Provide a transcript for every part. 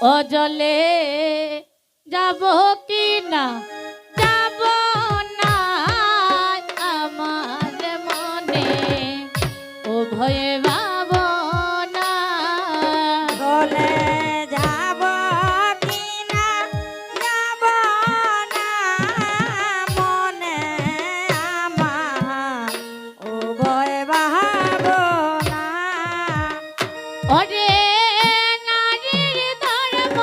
অজলে যাব কি না যাব না আমার মনে ও ভয়ে ভাবনা বলে যাব কি না যাব না মনে আমার ও ভয় ভাবনা ওরে নারীর ধর্ম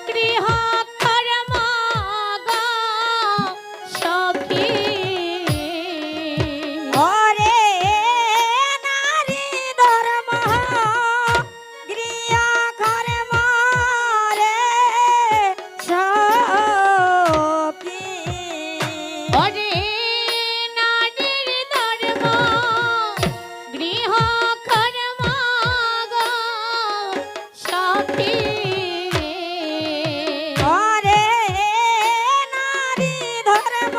গৃহ কর্ম গো সখী ওরে নারী ধর্ম গৃহ কর্ম রে সখী ওরে নারীর ধর্ম গৃহ কর্ম গো সখী ওরে নারী ধর্ম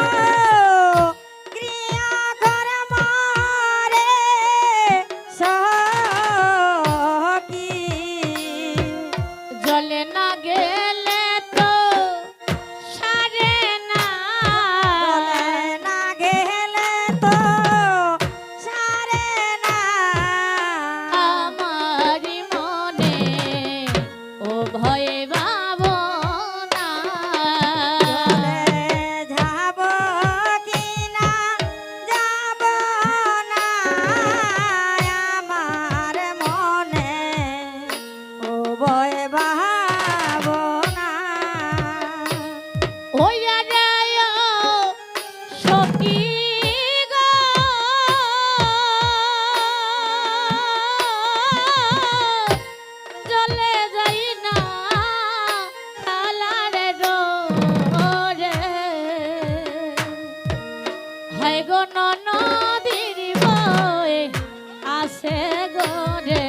গৃহ কর্ম রে সখী জলে না গেলে তো সারে না বলে না গেলে তো সারে না আমারি মনে ও ভয়ে ভাবনা বলে যাব কি না যাব না আমার মনে ও ভয় ভাবনা ওই রে সখী গো জলে যাই না খালার রে হয় গো নদীর বয়ে আসে গো রে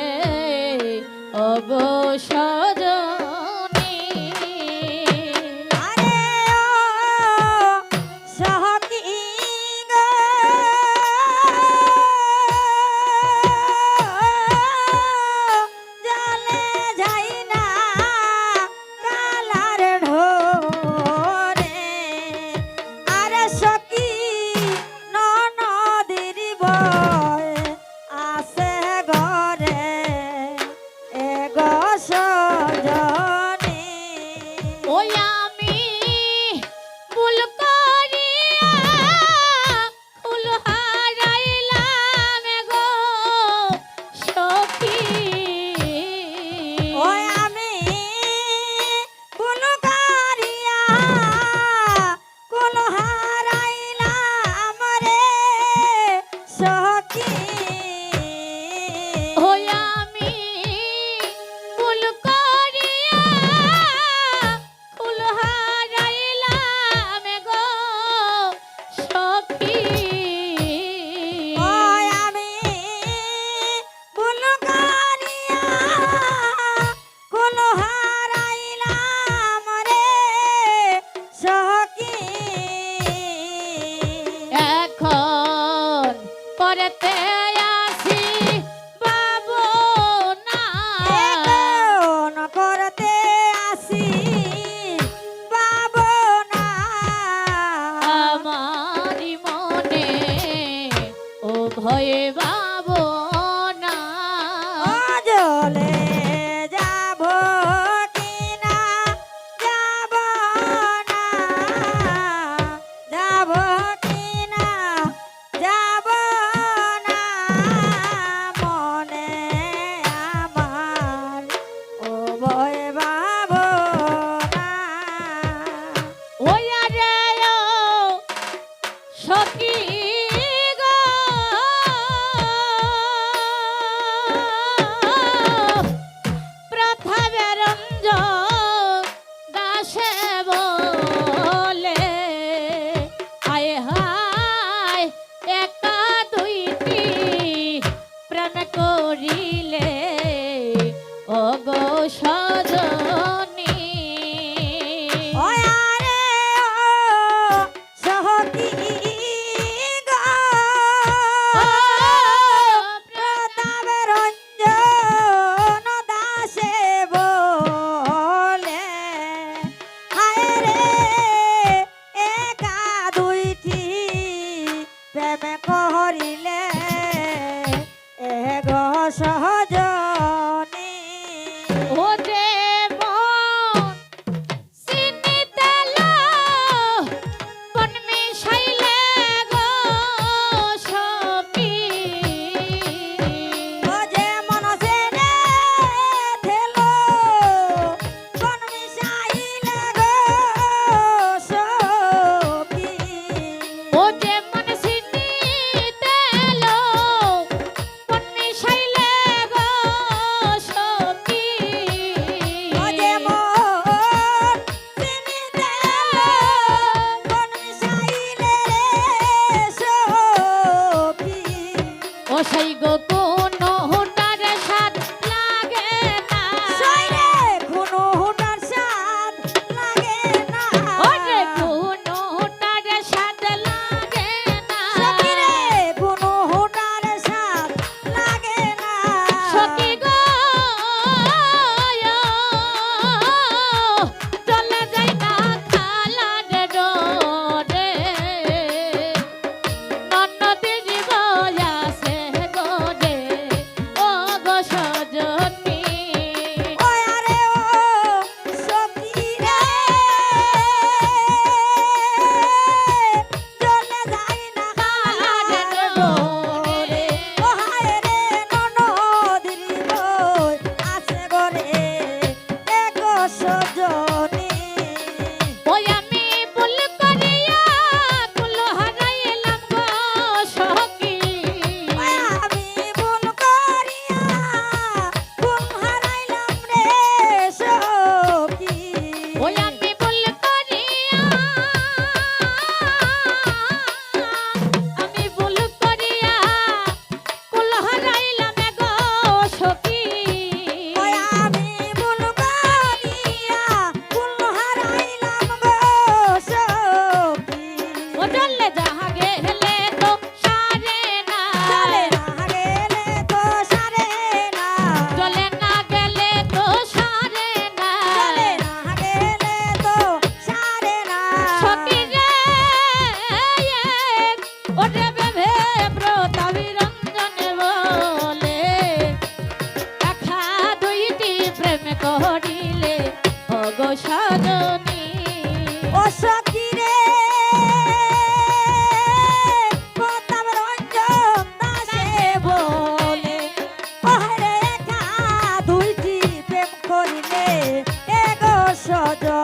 অগো সজনী আরে ও সখী গো জলে যাই না কালার ঢোরে আরে সখী ননদীর বয় আসে ঘরে এ গো সজনী ওই আমি ভুল করিয়া ফুল হারাইলাম গো সখী ওই আমি ভুল করিয়া কুল হারাইলাম রে সখী ওই আমি ভুল করিয়া ফুল হারাইলাম গো সখী ওই আমি ভুল করিয়া কুল হারাইলাম রে সখী এখন পরেতে আসি পাবো না এখন করতে আসি পাবো না আমারি মনে ও ভয়ে ভাবো না জলে যাব কি না যাব না যাব কি না যাব না মনে আমার ও ভয় ভাবনা ওই রে সখী গো প্রথমে রঞ্জন দাসে বলে হায় হায় একা দুইটি প্রেম করিলে অগো সজনী ওই আরে ও সখী গো প্রতাপ রঞ্জন দাসে ও যে মন চিনিতে লো কোন মিশাইলে গো সখী ও যে মন জেনে থেলো কোন মিশাইলে গো সখী ও যে মন চিনিতে লো কোন মিশাইলে গো সখী ও যে মন চিনিতে কোন মিশাইলে রে সখী ও সেই গো কোন হুটার স্বাদ লাগে না সইরে কোনো হুটার স্বাদ লাগে না ওরে কোন হুটার স্বাদ লাগে না সখীরে কোনো হুটার স্বাদ লাগে না সখী গো চলে যাই না খালার ডোরে ননদের বয়াসে গো রে ও গো সজনী ও আরে ও সখীরে চলে যাই না খালার ডোরে ও হায় রে ননদির বই আছে গরে এগো সজনী ওই আমি ভুল করিয়া কুল হারাইলাম গো সখী ওই আমি ভুল করিয়া ভুল হারাইলাম রে সখী ওই আমি ভুল করিয়া কুল হারাইলাম গো সখী ওই আমি ভুল করিয়া ভুল হারাইলাম গো সখী ও চলে যাহা গেলে তো সারে না চলে না গেলে তো সারে না চলে না গেলে তো সারে না চলে না গেলে তো সারে না সখী রে ওরে বেভে প্রতাপী রঞ্জনে বলে দেখা দুইটি প্রেম করিলে ও গো সজনী ও সখী রে প্রতাপ রঞ্জন দাসে বলে ও হায় রে একা দুইটি প্রেম করিলে এগো সজন